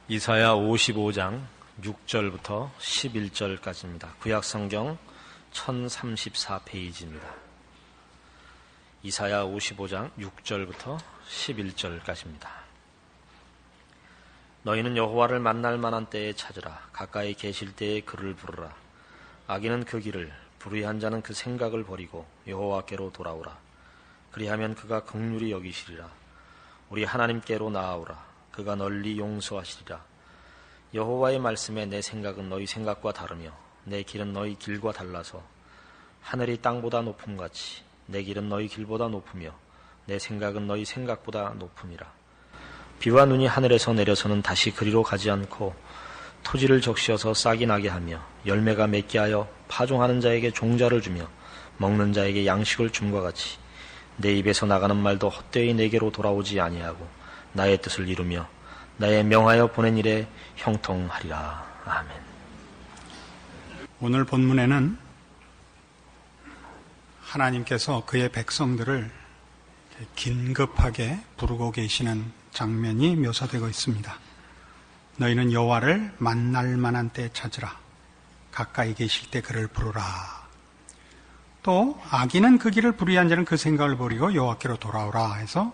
이사야 55장 6절부터 11절까지입니다. 구약성경 1034페이지입니다. 이사야 55장 6절부터 11절까지입니다. 너희는 여호와를 만날 만한 때에 찾으라. 가까이 계실 때에 그를 부르라. 악인은 그 길을, 불의한 자는 그 생각을 버리고 여호와께로 돌아오라. 그리하면 그가 긍휼히 여기시리라. 우리 하나님께로 나아오라. 그가 널리 용서하시리라. 여호와의 말씀에 내 생각은 너희 생각과 다르며 내 길은 너희 길과 달라서 하늘이 땅보다 높음같이 내 길은 너희 길보다 높으며 내 생각은 너희 생각보다 높음이라. 비와 눈이 하늘에서 내려서는 다시 그리로 가지 않고 토지를 적시어서 싹이 나게 하며 열매가 맺게 하여 파종하는 자에게 종자를 주며 먹는 자에게 양식을 줌과 같이 내 입에서 나가는 말도 헛되이 내게로 돌아오지 아니하고 나의 뜻을 이루며 나의 명하여 보낸 일에 형통하리라. 아멘. 오늘 본문에는 하나님께서 그의 백성들을 긴급하게 부르고 계시는 장면이 묘사되고 있습니다. 너희는 여호와를 만날 만한 때 찾으라. 가까이 계실 때 그를 부르라. 또 악인은 그 길을 불의한 자는 그 생각을 버리고 여호와께로 돌아오라 해서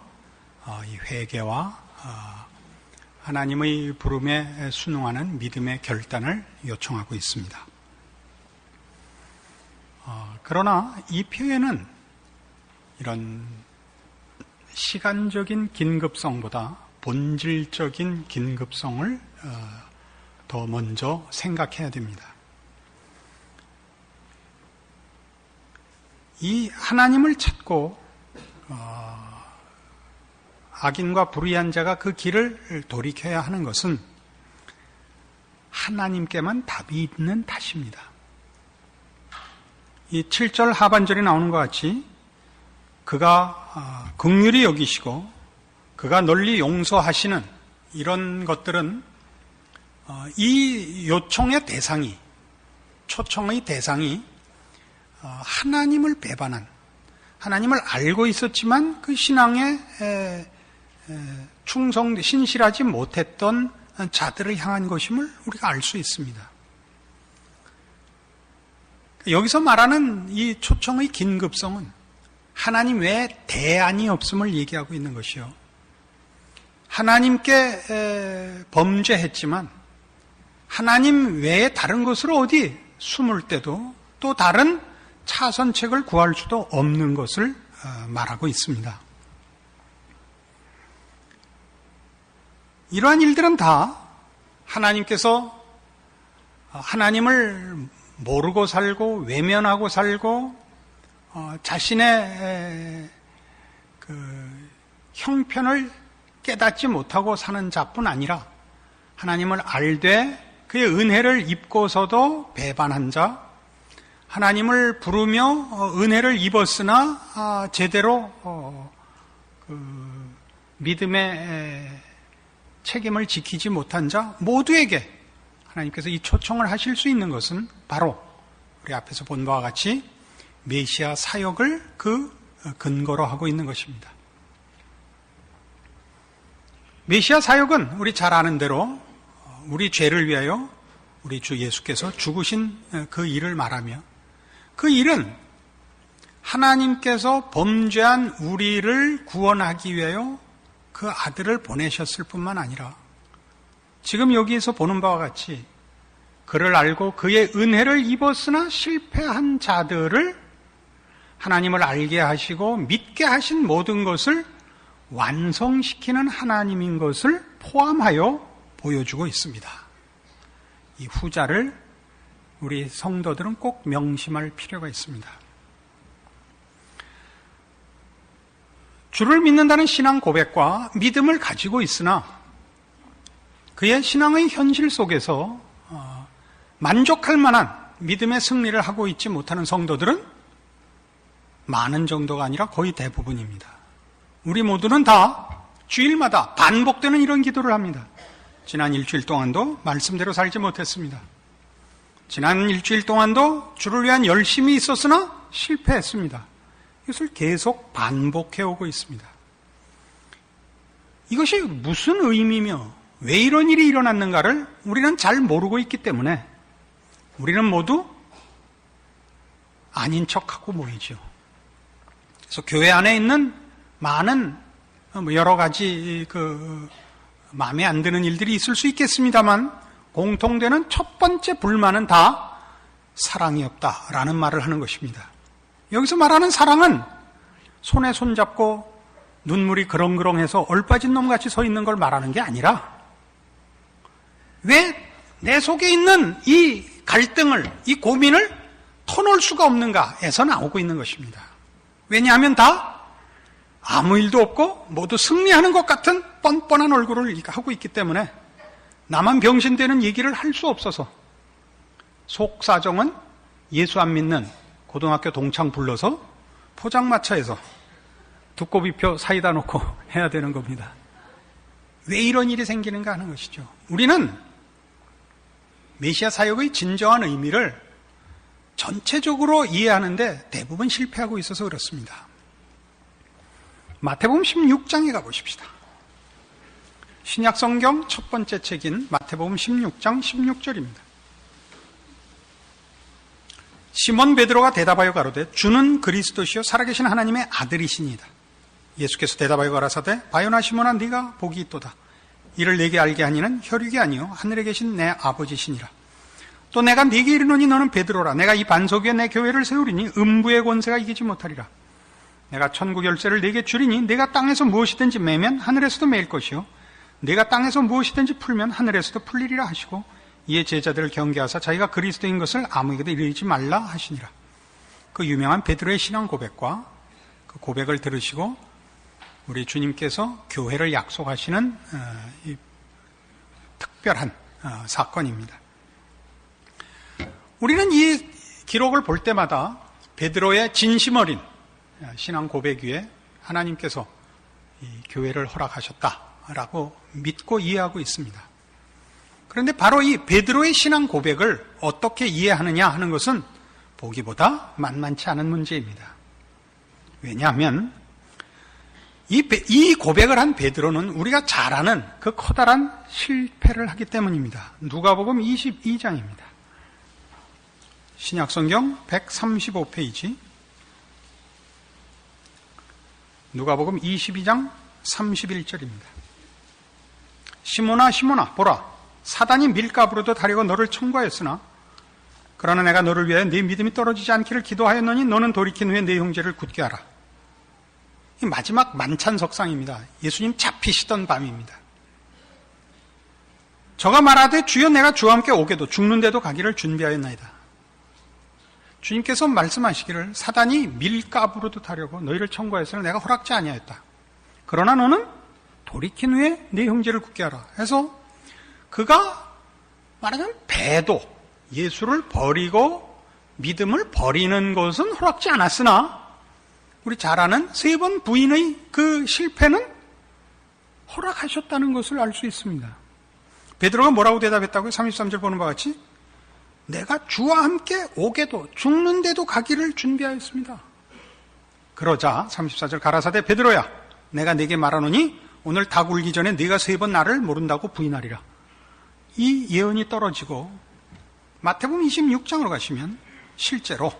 이 회개와 하나님의 부름에 순응하는 믿음의 결단을 요청하고 있습니다. 그러나 이 표현은 이런 시간적인 긴급성보다 본질적인 긴급성을 더 먼저 생각해야 됩니다. 이 하나님을 찾고 악인과 불의한 자가 그 길을 돌이켜야 하는 것은 하나님께만 답이 있는 탓입니다. 이 7절 하반절에 나오는 것 같이 그가 긍휼히 여기시고 그가 널리 용서하시는 이런 것들은 이 요청의 대상이, 초청의 대상이 하나님을 배반한, 하나님을 알고 있었지만 그 신앙에 신실하지 못했던 자들을 향한 것임을 우리가 알 수 있습니다. 여기서 말하는 이 초청의 긴급성은 하나님 외에 대안이 없음을 얘기하고 있는 것이요. 하나님께 범죄했지만 하나님 외에 다른 곳으로 어디 숨을 때도 또 다른 차선책을 구할 수도 없는 것을 말하고 있습니다. 이러한 일들은 다 하나님께서 하나님을 모르고 살고 외면하고 살고 자신의 그 형편을 깨닫지 못하고 사는 자뿐 아니라 하나님을 알되 그의 은혜를 입고서도 배반한 자, 하나님을 부르며 은혜를 입었으나 제대로 믿음의 책임을 지키지 못한 자 모두에게 하나님께서 이 초청을 하실 수 있는 것은 바로 우리 앞에서 본 바와 같이 메시아 사역을 그 근거로 하고 있는 것입니다. 메시아 사역은 우리 잘 아는 대로 우리 죄를 위하여 우리 주 예수께서 죽으신 그 일을 말하며 그 일은 하나님께서 범죄한 우리를 구원하기 위하여 그 아들을 보내셨을 뿐만 아니라 지금 여기에서 보는 바와 같이 그를 알고 그의 은혜를 입었으나 실패한 자들을 하나님을 알게 하시고 믿게 하신 모든 것을 완성시키는 하나님인 것을 포함하여 보여주고 있습니다. 이 후자를 우리 성도들은 꼭 명심할 필요가 있습니다. 주를 믿는다는 신앙 고백과 믿음을 가지고 있으나 그의 신앙의 현실 속에서 만족할 만한 믿음의 승리를 하고 있지 못하는 성도들은 많은 정도가 아니라 거의 대부분입니다. 우리 모두는 다 주일마다 반복되는 이런 기도를 합니다. 지난 일주일 동안도 말씀대로 살지 못했습니다. 지난 일주일 동안도 주를 위한 열심이 있었으나 실패했습니다. 이것을 계속 반복해오고 있습니다. 이것이 무슨 의미며 왜 이런 일이 일어났는가를 우리는 잘 모르고 있기 때문에 우리는 모두 아닌 척하고 모이죠. 그래서 교회 안에 있는 많은 여러 가지 마음에 안 드는 일들이 있을 수 있겠습니다만 공통되는 첫 번째 불만은 다 사랑이 없다라는 말을 하는 것입니다. 여기서 말하는 사랑은 손에 손잡고 눈물이 그렁그렁해서 얼빠진 놈같이 서 있는 걸 말하는 게 아니라 왜 내 속에 있는 이 갈등을, 이 고민을 터놓을 수가 없는가에서 나오고 있는 것입니다. 왜냐하면 다 아무 일도 없고 모두 승리하는 것 같은 뻔뻔한 얼굴을 하고 있기 때문에 나만 병신되는 얘기를 할 수 없어서 속사정은 예수 안 믿는 고등학교 동창 불러서 포장마차에서 두꺼비표 사이다 놓고 해야 되는 겁니다. 왜 이런 일이 생기는가 하는 것이죠. 우리는 메시아 사역의 진정한 의미를 전체적으로 이해하는데 대부분 실패하고 있어서 그렇습니다. 마태복음 16장에 가보십시다. 신약성경 첫 번째 책인 마태복음 16장 16절입니다. 시몬 베드로가 대답하여 가로되 주는 그리스도시요 살아계신 하나님의 아들이시니이다. 예수께서 대답하여 가라사대 바요나 시몬아 네가 복이 있도다. 이를 내게 알게 하니는 혈육이 아니요 하늘에 계신 내 아버지시니라. 또 내가 네게 이르노니 너는 베드로라. 내가 이 반석 위에 내 교회를 세우리니 음부의 권세가 이기지 못하리라. 내가 천국 열쇠를 네게 주리니 네가 땅에서 무엇이든지 매면 하늘에서도 매일 것이요 네가 땅에서 무엇이든지 풀면 하늘에서도 풀리리라 하시고 이에 제자들을 경계하사 자기가 그리스도인 것을 아무에게도 이르지 말라 하시니라. 그 유명한 베드로의 신앙 고백과 그 고백을 들으시고 우리 주님께서 교회를 약속하시는 이 특별한 사건입니다. 우리는 이 기록을 볼 때마다 베드로의 진심 어린 신앙 고백 위에 하나님께서 이 교회를 허락하셨다라고 믿고 이해하고 있습니다. 그런데 바로 이 베드로의 신앙 고백을 어떻게 이해하느냐 하는 것은 보기보다 만만치 않은 문제입니다. 왜냐하면 이 고백을 한 베드로는 우리가 잘 아는 그 커다란 실패를 하기 때문입니다. 누가복음 22장입니다. 신약성경 135페이지 누가복음 22장 31절입니다. 시몬아 시몬아 보라 사단이 밀가부로도 다리고 너를 청구하였으나 그러나 내가 너를 위하여 네 믿음이 떨어지지 않기를 기도하였노니 너는 돌이킨 후에 네 형제를 굳게 하라. 이 마지막 만찬석상입니다. 예수님 잡히시던 밤입니다. 저가 말하되 주여 내가 주와 함께 오게도 죽는데도 가기를 준비하였나이다. 주님께서 말씀하시기를 사단이 밀가부로도 타려고 너희를 청구하였으나 내가 허락지 아니하였다. 그러나 너는 돌이킨 후에 네 형제를 굳게 하라. 해서 그가 말하자면 배도 예수를 버리고 믿음을 버리는 것은 허락지 않았으나 우리 잘 아는 세 번 부인의 그 실패는 허락하셨다는 것을 알 수 있습니다. 베드로가 뭐라고 대답했다고요? 33절 보는 바와 같이 내가 주와 함께 오게도 죽는데도 가기를 준비하였습니다. 그러자 34절 가라사대 베드로야 내가 네게 말하노니 오늘 닭 울기 전에 네가 세 번 나를 모른다고 부인하리라. 이 예언이 떨어지고 마태복음 26장으로 가시면 실제로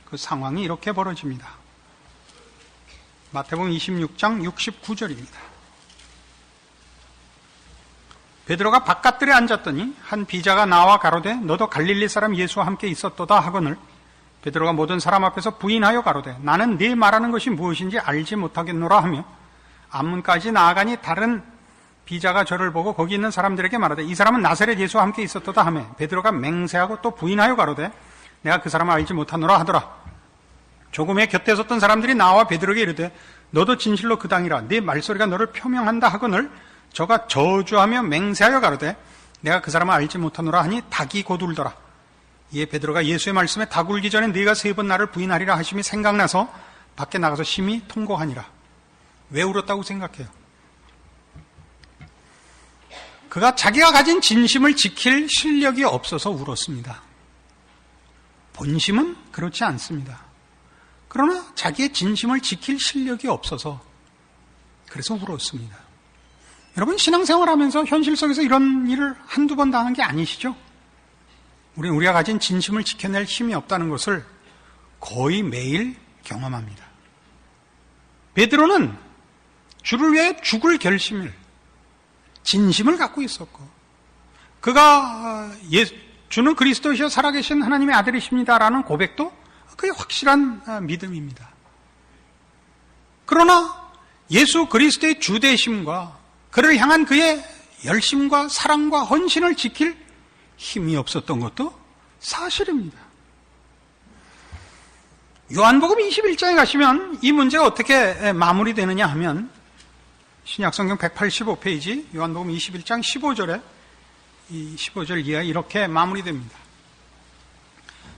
그 상황이 이렇게 벌어집니다. 마태복음 26장 69절입니다. 베드로가 바깥들에 앉았더니 한 비자가 나와 가로되 너도 갈릴리 사람 예수와 함께 있었도다 하거늘 베드로가 모든 사람 앞에서 부인하여 가로되 나는 네 말하는 것이 무엇인지 알지 못하겠노라 하며 앞문까지 나아가니 다른 비자가 저를 보고 거기 있는 사람들에게 말하되 이 사람은 나사렛 예수와 함께 있었도다 하며 베드로가 맹세하고 또 부인하여 가로되 내가 그 사람을 알지 못하노라 하더라. 조금 후에 곁에 섰던 사람들이 나와 베드로에게 이르되 너도 진실로 그 당이라 네 말소리가 너를 표명한다 하거늘 저가 저주하며 맹세하여 가로되 내가 그 사람을 알지 못하노라 하니 닭이 곧 울더라. 이에 베드로가 예수의 말씀에 닭 울기 전에 네가 세 번 나를 부인하리라 하심이 생각나서 밖에 나가서 심히 통곡하니라. 왜 울었다고 생각해요? 그가 자기가 가진 진심을 지킬 실력이 없어서 울었습니다. 본심은 그렇지 않습니다. 그러나 자기의 진심을 지킬 실력이 없어서 그래서 울었습니다. 여러분, 신앙생활 하면서 현실 속에서 이런 일을 한두 번 당한 게 아니시죠? 우리가 가진 진심을 지켜낼 힘이 없다는 것을 거의 매일 경험합니다. 베드로는 주를 위해 죽을 결심을, 진심을 갖고 있었고, 그가 주는 그리스도시여 살아계신 하나님의 아들이십니다라는 고백도 그의 확실한 믿음입니다. 그러나 예수 그리스도의 주되심과 그를 향한 그의 열심과 사랑과 헌신을 지킬 힘이 없었던 것도 사실입니다. 요한복음 21장에 가시면 이 문제가 어떻게 마무리되느냐 하면 신약성경 185페이지 요한복음 21장 15절에 이 15절 이하에 이렇게 마무리됩니다.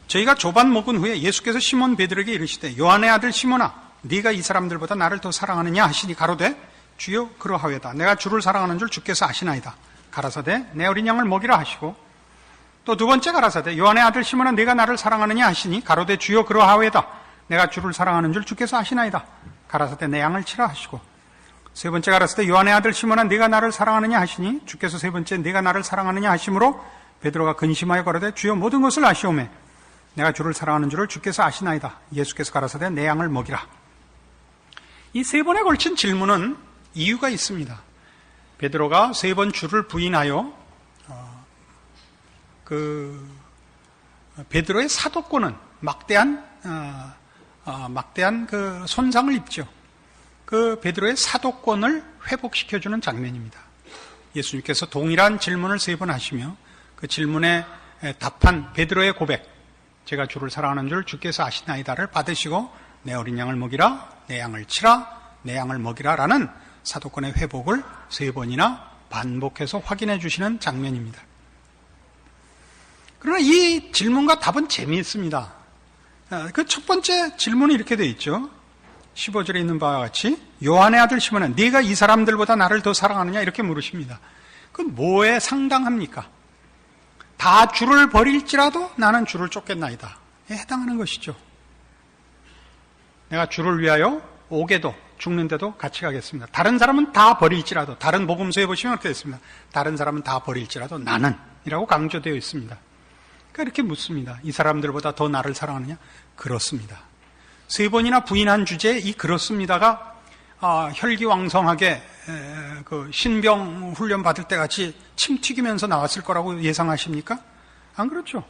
저희가 조반 먹은 후에 예수께서 시몬 베드로에게 이르시되 요한의 아들 시몬아 네가 이 사람들보다 나를 더 사랑하느냐 하시니 가로되 주여 그러하외다. 내가 주를 사랑하는 줄 주께서 아시나이다. 가라사대 내 어린 양을 먹이라 하시고 또 두 번째 가라사대 요한의 아들 시몬아 네가 나를 사랑하느냐 하시니 가로되 주여 그러하외다. 내가 주를 사랑하는 줄 주께서 아시나이다. 가라사대 내 양을 치라 하시고 세 번째 가라사대 요한의 아들 시몬아 네가 나를 사랑하느냐 하시니 주께서 세 번째 네가 나를 사랑하느냐 하심으로 베드로가 근심하여 가로되 주여 모든 것을 아시오매 내가 주를 사랑하는 줄을 주께서 아시나이다. 예수께서 가라사대 내 양을 먹이라. 이 세 번에 걸친 질문은 이유가 있습니다. 베드로가 세 번 주를 부인하여 베드로의 사도권은 막대한 그 손상을 입죠. 그 베드로의 사도권을 회복시켜주는 장면입니다. 예수님께서 동일한 질문을 세 번 하시며 그 질문에 답한 베드로의 고백, 제가 주를 사랑하는 줄 주께서 아시나이다를 받으시고 내 어린 양을 먹이라, 내 양을 치라, 내 양을 먹이라라는 사도권의 회복을 세 번이나 반복해서 확인해 주시는 장면입니다. 그러나 이 질문과 답은 재미있습니다. 그 첫 번째 질문이 이렇게 되어 있죠. 15절에 있는 바와 같이 요한의 아들 시몬아 네가 이 사람들보다 나를 더 사랑하느냐 이렇게 물으십니다. 그건 뭐에 상당합니까? 다 주를 버릴지라도 나는 주를 쫓겠나이다. 해당하는 것이죠. 내가 주를 위하여 오게도 죽는데도 같이 가겠습니다. 다른 사람은 다 버릴지라도, 다른 복음서에 보시면 이렇게 있습니다. 다른 사람은 다 버릴지라도 나는 이라고 강조되어 있습니다. 그러니까 이렇게 묻습니다. 이 사람들보다 더 나를 사랑하느냐? 그렇습니다. 세 번이나 부인한 주제에 이 그렇습니다가 혈기왕성하게 그 신병 훈련 받을 때 같이 침 튀기면서 나왔을 거라고 예상하십니까? 안 그렇죠.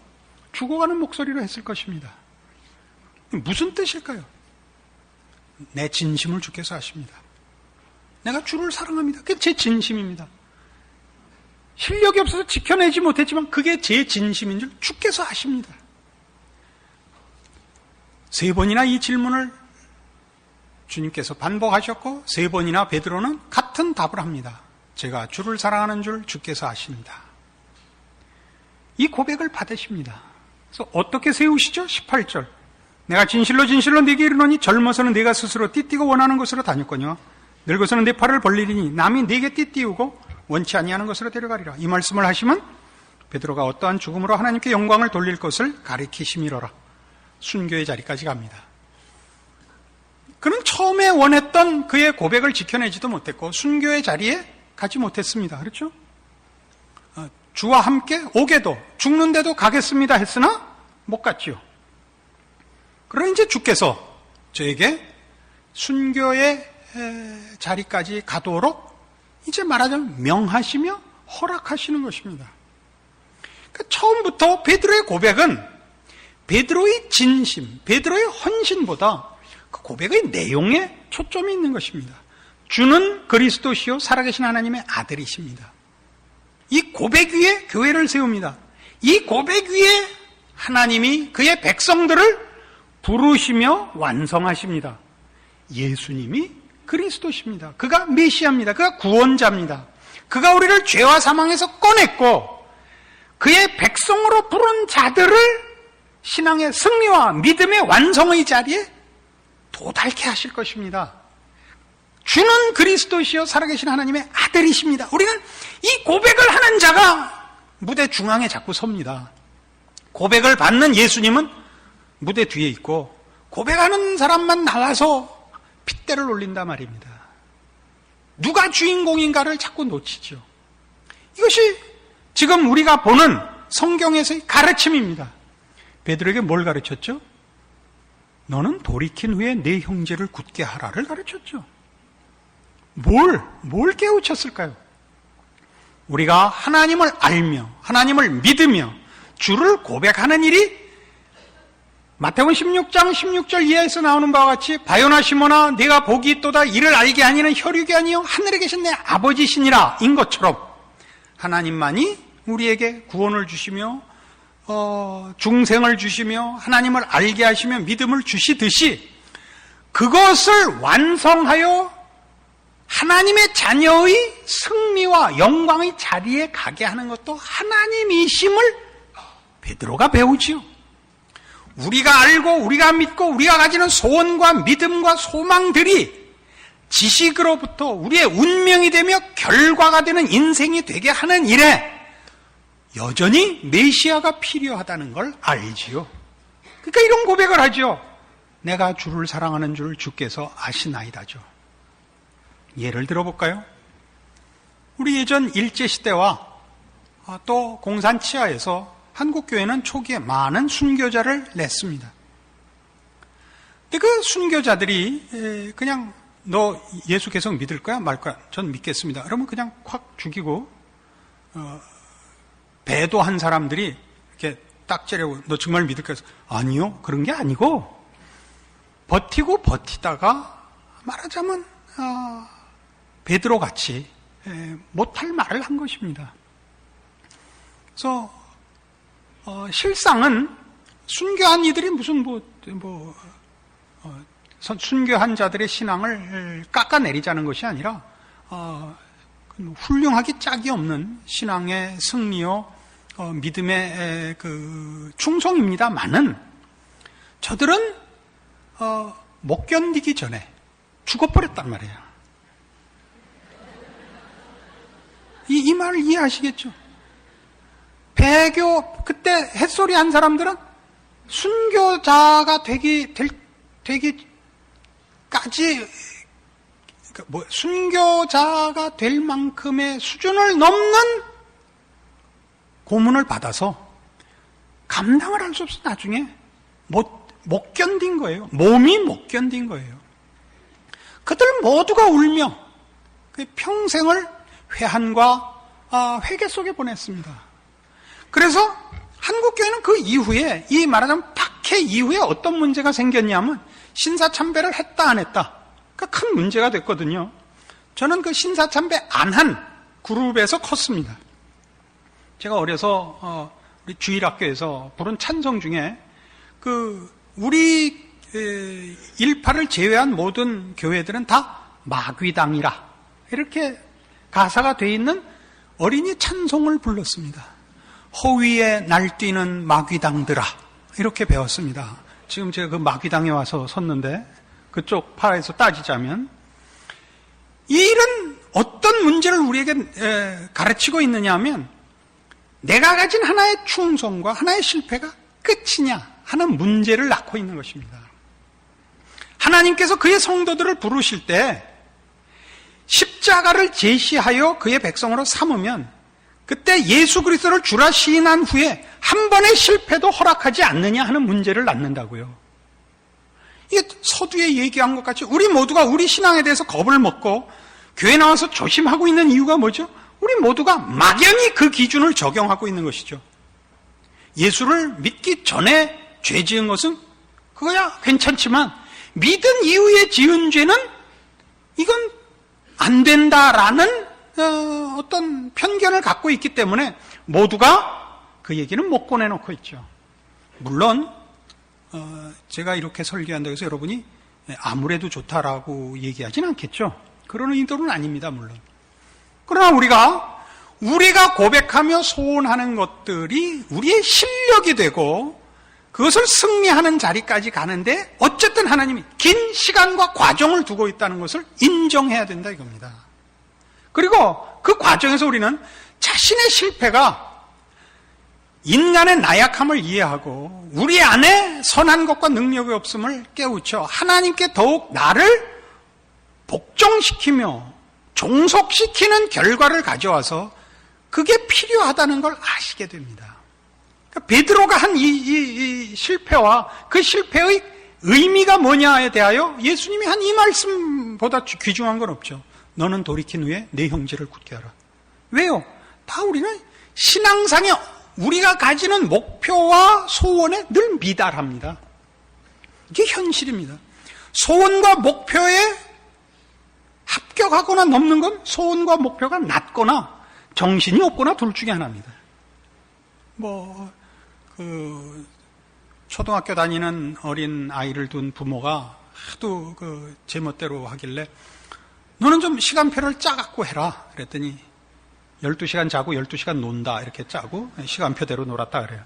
죽어가는 목소리로 했을 것입니다. 무슨 뜻일까요? 내 진심을 주께서 아십니다. 내가 주를 사랑합니다. 그게 제 진심입니다. 실력이 없어서 지켜내지 못했지만 그게 제 진심인 줄 주께서 아십니다. 세 번이나 이 질문을 주님께서 반복하셨고 세 번이나 베드로는 같은 답을 합니다. 제가 주를 사랑하는 줄 주께서 아십니다. 이 고백을 받으십니다. 그래서 어떻게 세우시죠? 18절. 내가 진실로 진실로 네게 이르노니 젊어서는 네가 스스로 띠띠고 원하는 것으로 다녔거니와 늙어서는 내 팔을 벌리리니 남이 네게 띠띠우고 원치 아니하는 것으로 데려가리라. 이 말씀을 하시면 베드로가 어떠한 죽음으로 하나님께 영광을 돌릴 것을 가리키심이로라. 순교의 자리까지 갑니다. 그는 처음에 원했던 그의 고백을 지켜내지도 못했고 순교의 자리에 가지 못했습니다. 그렇죠? 주와 함께 오게도 죽는데도 가겠습니다 했으나 못 갔지요. 그러나 이제 주께서 저에게 순교의 자리까지 가도록 이제 말하자면 명하시며 허락하시는 것입니다. 그러니까 처음부터 베드로의 고백은 베드로의 진심, 베드로의 헌신보다 그 고백의 내용에 초점이 있는 것입니다. 주는 그리스도시요 살아계신 하나님의 아들이십니다. 이 고백 위에 교회를 세웁니다. 이 고백 위에 하나님이 그의 백성들을 부르시며 완성하십니다. 예수님이 그리스도십니다. 그가 메시아입니다. 그가 구원자입니다. 그가 우리를 죄와 사망에서 꺼냈고 그의 백성으로 부른 자들을 신앙의 승리와 믿음의 완성의 자리에 도달케 하실 것입니다. 주는 그리스도시요 살아계신 하나님의 아들이십니다. 우리는 이 고백을 하는 자가 무대 중앙에 자꾸 섭니다. 고백을 받는 예수님은 무대 뒤에 있고 고백하는 사람만 나와서 핏대를 올린단 말입니다. 누가 주인공인가를 자꾸 놓치죠. 이것이 지금 우리가 보는 성경에서의 가르침입니다. 베드로에게 뭘 가르쳤죠? 너는 돌이킨 후에 내 형제를 굳게 하라를 가르쳤죠. 뭘 깨우쳤을까요? 우리가 하나님을 알며 하나님을 믿으며 주를 고백하는 일이 마태복음 16장 16절 이하에서 나오는 바와 같이 바요나 시몬아 네가 복이 있도다 이를 알게 하니는 혈육이 아니요 하늘에 계신 내 아버지시니라 인 것처럼 하나님만이 우리에게 구원을 주시며 중생을 주시며 하나님을 알게 하시며 믿음을 주시듯이 그것을 완성하여 하나님의 자녀의 승리와 영광의 자리에 가게 하는 것도 하나님이심을 베드로가 배우지요. 우리가 알고 우리가 믿고 우리가 가지는 소원과 믿음과 소망들이 지식으로부터 우리의 운명이 되며 결과가 되는 인생이 되게 하는 일에 여전히 메시아가 필요하다는 걸 알지요. 그러니까 이런 고백을 하죠. 내가 주를 사랑하는 줄 주께서 아시나이다죠. 예를 들어볼까요? 우리 예전 일제시대와 또 공산 치하에서 한국교회는 초기에 많은 순교자를 냈습니다. 근데 그 순교자들이 그냥 너 예수 계속 믿을 거야? 말 거야? 전 믿겠습니다. 그러면 그냥 확 죽이고 배도한 사람들이 이렇게 딱 째려고 너 정말 믿을 거야? 아니요. 그런 게 아니고 버티고 버티다가 말하자면 베드로같이 못할 말을 한 것입니다. 그래서 실상은 순교한 이들이 무슨 순교한 자들의 신앙을 깎아내리자는 것이 아니라 훌륭하기 짝이 없는 신앙의 승리요 믿음의 그 충성입니다만은 저들은 못 견디기 전에 죽어버렸단 말이에요. 이 말을 이해하시겠죠? 배교 그때 햇소리 한 사람들은 순교자가 되기까지 순교자가 될 만큼의 수준을 넘는 고문을 받아서 감당을 할 수 없어 나중에 못 견딘 거예요. 몸이 못 견딘 거예요. 그들 모두가 울며 그 평생을 회한과 회개 속에 보냈습니다. 그래서 한국교회는 그 이후에 이 말하자면 박해 이후에 어떤 문제가 생겼냐면 신사참배를 했다 안 했다 그러니까 큰 문제가 됐거든요. 저는 그 신사참배 안 한 그룹에서 컸습니다. 제가 어려서 우리 주일학교에서 부른 찬송 중에 그 우리 일파를 제외한 모든 교회들은 다 마귀당이라 이렇게 가사가 돼 있는 어린이 찬송을 불렀습니다. 허위에 날뛰는 마귀당들아 이렇게 배웠습니다. 지금 제가 그 마귀당에 와서 섰는데 그쪽 파에서 따지자면 이 일은 어떤 문제를 우리에게 가르치고 있느냐 하면 내가 가진 하나의 충성과 하나의 실패가 끝이냐 하는 문제를 낳고 있는 것입니다. 하나님께서 그의 성도들을 부르실 때 십자가를 제시하여 그의 백성으로 삼으면 그때 예수 그리스도를 주라 시인한 후에 한 번의 실패도 허락하지 않느냐 하는 문제를 낳는다고요. 이게 서두에 얘기한 것 같이 우리 모두가 우리 신앙에 대해서 겁을 먹고 교회 나와서 조심하고 있는 이유가 뭐죠? 우리 모두가 막연히 그 기준을 적용하고 있는 것이죠. 예수를 믿기 전에 죄 지은 것은 그거야 괜찮지만 믿은 이후에 지은 죄는 이건 안 된다라는 어떤 편견을 갖고 있기 때문에 모두가 그 얘기는 못 꺼내놓고 있죠. 물론 제가 이렇게 설교한다고 해서 여러분이 아무래도 좋다라고 얘기하진 않겠죠. 그런 의도는 아닙니다. 물론. 그러나 우리가 고백하며 소원하는 것들이 우리의 실력이 되고 그것을 승리하는 자리까지 가는데 어쨌든 하나님이 긴 시간과 과정을 두고 있다는 것을 인정해야 된다 이겁니다. 그리고 그 과정에서 우리는 자신의 실패가 인간의 나약함을 이해하고 우리 안에 선한 것과 능력이 없음을 깨우쳐 하나님께 더욱 나를 복종시키며 종속시키는 결과를 가져와서 그게 필요하다는 걸 아시게 됩니다. 그러니까 베드로가 한 이 실패와 그 실패의 의미가 뭐냐에 대하여 예수님이 한 이 말씀보다 귀중한 건 없죠. 너는 돌이킨 후에 내 형제를 굳게 하라. 왜요? 다 우리는 신앙상에 우리가 가지는 목표와 소원에 늘 미달합니다. 이게 현실입니다. 소원과 목표에 합격하거나 넘는 건 소원과 목표가 낮거나 정신이 없거나 둘 중에 하나입니다. 초등학교 다니는 어린 아이를 둔 부모가 하도 제멋대로 하길래 너는 좀 시간표를 짜갖고 해라. 그랬더니 12시간 자고 12시간 논다. 이렇게 짜고 시간표대로 놀았다 그래요.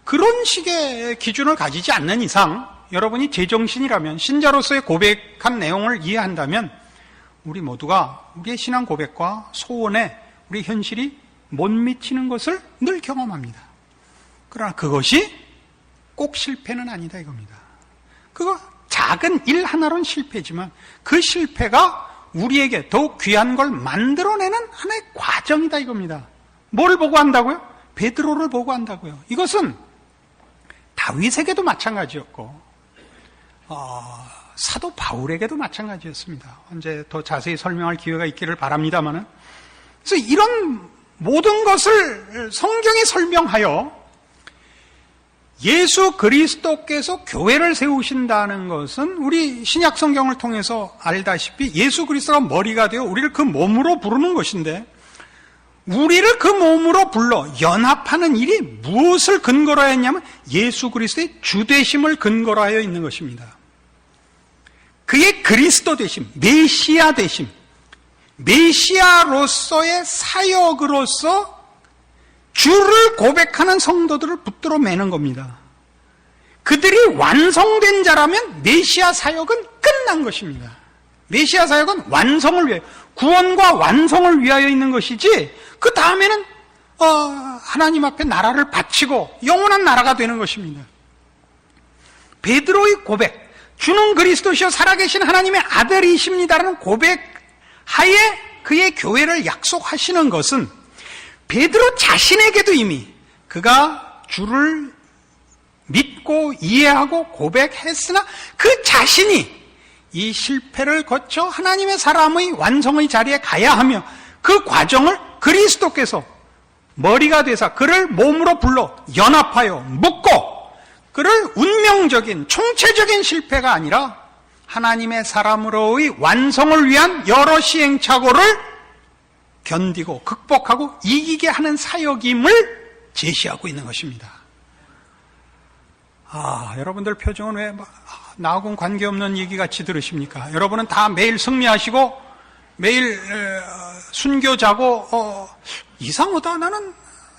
그런 식의 기준을 가지지 않는 이상 여러분이 제정신이라면 신자로서의 고백한 내용을 이해한다면 우리 모두가 우리의 신앙 고백과 소원에 우리 현실이 못 미치는 것을 늘 경험합니다. 그러나 그것이 꼭 실패는 아니다 이겁니다. 그거 작은 일 하나로는 실패지만 그 실패가 우리에게 더욱 귀한 걸 만들어내는 하나의 과정이다 이겁니다. 뭘 보고 한다고요? 베드로를 보고 한다고요. 이것은 다윗에게도 마찬가지였고 사도 바울에게도 마찬가지였습니다. 언제 더 자세히 설명할 기회가 있기를 바랍니다만은 그래서 이런 모든 것을 성경에 설명하여 예수 그리스도께서 교회를 세우신다는 것은 우리 신약 성경을 통해서 알다시피 예수 그리스도가 머리가 되어 우리를 그 몸으로 부르는 것인데 우리를 그 몸으로 불러 연합하는 일이 무엇을 근거로 했냐면 예수 그리스도의 주되심을 근거로 하여 있는 것입니다. 그의 그리스도 되심, 메시아 되심, 메시아로서의 사역으로서 주를 고백하는 성도들을 붙들어 매는 겁니다. 그들이 완성된 자라면 메시아 사역은 끝난 것입니다. 메시아 사역은 완성을 위하여, 구원과 완성을 위하여 있는 것이지 그 다음에는 하나님 앞에 나라를 바치고 영원한 나라가 되는 것입니다. 베드로의 고백, 주는 그리스도시요 살아계신 하나님의 아들이십니다라는 고백 하에 그의 교회를 약속하시는 것은 베드로 자신에게도 이미 그가 주를 믿고 이해하고 고백했으나 그 자신이 이 실패를 거쳐 하나님의 사람의 완성의 자리에 가야 하며 그 과정을 그리스도께서 머리가 되사 그를 몸으로 불러 연합하여 묶고 그를 운명적인 총체적인 실패가 아니라 하나님의 사람으로의 완성을 위한 여러 시행착오를 견디고 극복하고 이기게 하는 사역임을 제시하고 있는 것입니다. 여러분들 표정은 왜 나하고는 관계없는 얘기같이 들으십니까? 여러분은 다 매일 승리하시고 매일 순교자고 이상하다, 나는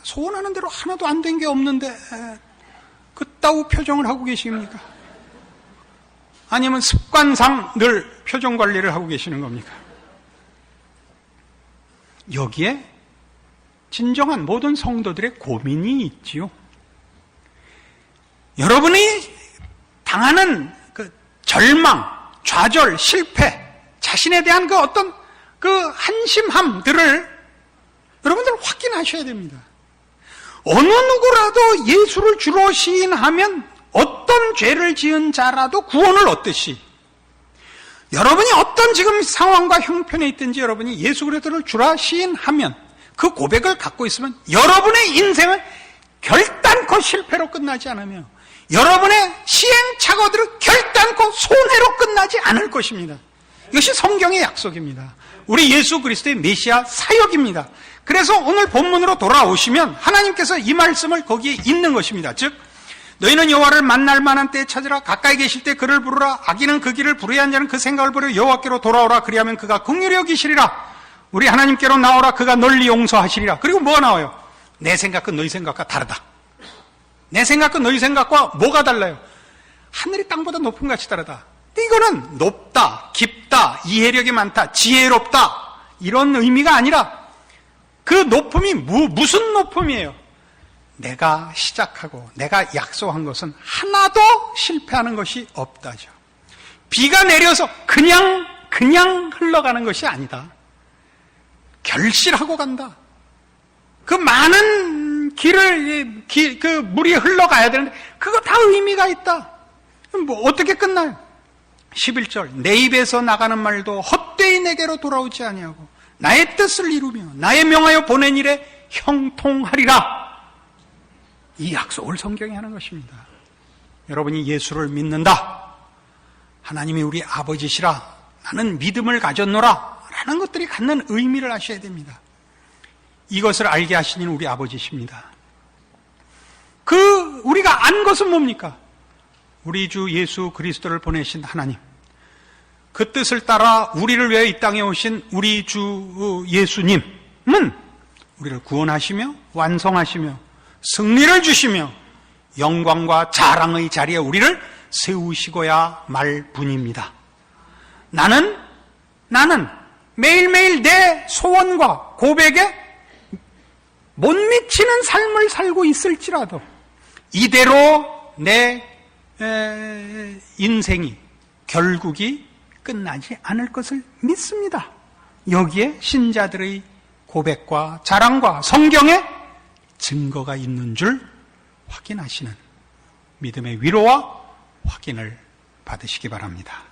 소원하는 대로 하나도 안 된 게 없는데 그따구 표정을 하고 계십니까? 아니면 습관상 늘 표정 관리를 하고 계시는 겁니까? 여기에 진정한 모든 성도들의 고민이 있지요. 여러분이 당하는 그 절망, 좌절, 실패, 자신에 대한 그 어떤 그 한심함들을 여러분들 확인하셔야 됩니다. 어느 누구라도 예수를 주로 시인하면 어떤 죄를 지은 자라도 구원을 얻듯이 여러분이 어떤 지금 상황과 형편에 있든지 여러분이 예수 그리스도를 주라 시인하면 그 고백을 갖고 있으면 여러분의 인생은 결단코 실패로 끝나지 않으며 여러분의 시행착오들은 결단코 손해로 끝나지 않을 것입니다. 이것이 성경의 약속입니다. 우리 예수 그리스도의 메시아 사역입니다. 그래서 오늘 본문으로 돌아오시면 하나님께서 이 말씀을 거기에 있는 것입니다. 즉 너희는 여호와를 만날 만한 때에 찾으라. 가까이 계실 때 그를 부르라. 악인은 그 길을 불의한 자는 그 생각을 버려 여호와께로 돌아오라. 그리하면 그가 긍휼히 여기시리라. 우리 하나님께로 나오라. 그가 널리 용서하시리라. 그리고 뭐가 나와요? 내 생각은 너희 생각과 다르다. 내 생각은 너희 생각과 뭐가 달라요? 하늘이 땅보다 높은 같이 다르다. 이거는 높다, 깊다, 이해력이 많다, 지혜롭다 이런 의미가 아니라 그 높음이 무슨 높음이에요? 내가 시작하고 내가 약속한 것은 하나도 실패하는 것이 없다죠. 비가 내려서 그냥 흘러가는 것이 아니다. 결실하고 간다. 그 많은 그 물이 흘러가야 되는데 그거 다 의미가 있다. 뭐 어떻게 끝나요? 11절 내 입에서 나가는 말도 헛되이 내게로 돌아오지 아니하고 나의 뜻을 이루며 나의 명하여 보낸 일에 형통하리라. 이 약속을 성경이 하는 것입니다. 여러분이 예수를 믿는다, 하나님이 우리 아버지시라, 나는 믿음을 가졌노라 라는 것들이 갖는 의미를 아셔야 됩니다. 이것을 알게 하시는 우리 아버지십니다. 우리가 안 것은 뭡니까? 우리 주 예수 그리스도를 보내신 하나님, 그 뜻을 따라 우리를 위해 이 땅에 오신 우리 주 예수님은 우리를 구원하시며 완성하시며 승리를 주시며 영광과 자랑의 자리에 우리를 세우시고야 말 뿐입니다. 나는 매일매일 내 소원과 고백에 못 미치는 삶을 살고 있을지라도 이대로 내 인생이 결국이 끝나지 않을 것을 믿습니다. 여기에 신자들의 고백과 자랑과 성경에 증거가 있는 줄 확인하시는 믿음의 위로와 확인을 받으시기 바랍니다.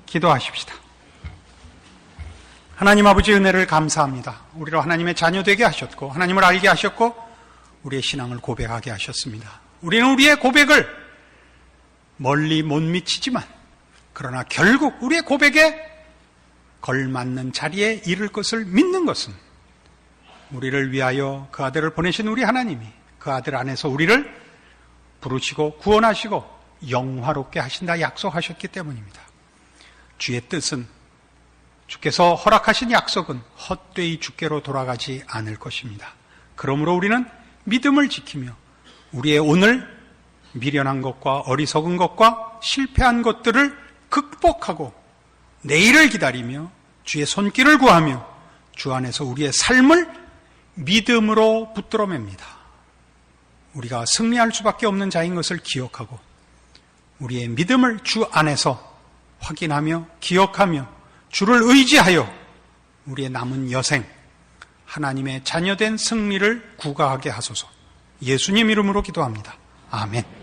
기도하십시다. 하나님 아버지, 은혜를 감사합니다. 우리로 하나님의 자녀 되게 하셨고 하나님을 알게 하셨고 우리의 신앙을 고백하게 하셨습니다. 우리는 우리의 고백을 멀리 못 미치지만 그러나 결국 우리의 고백에 걸맞는 자리에 이를 것을 믿는 것은 우리를 위하여 그 아들을 보내신 우리 하나님이 그 아들 안에서 우리를 부르시고 구원하시고 영화롭게 하신다 약속하셨기 때문입니다. 주의 뜻은, 주께서 허락하신 약속은 헛되이 주께로 돌아가지 않을 것입니다. 그러므로 우리는 믿음을 지키며 우리의 오늘 미련한 것과 어리석은 것과 실패한 것들을 극복하고 내일을 기다리며 주의 손길을 구하며 주 안에서 우리의 삶을 믿음으로 붙들어 맵니다. 우리가 승리할 수밖에 없는 자인 것을 기억하고 우리의 믿음을 주 안에서 확인하며 기억하며 주를 의지하여 우리의 남은 여생 하나님의 자녀된 승리를 구가하게 하소서. 예수님 이름으로 기도합니다. 아멘.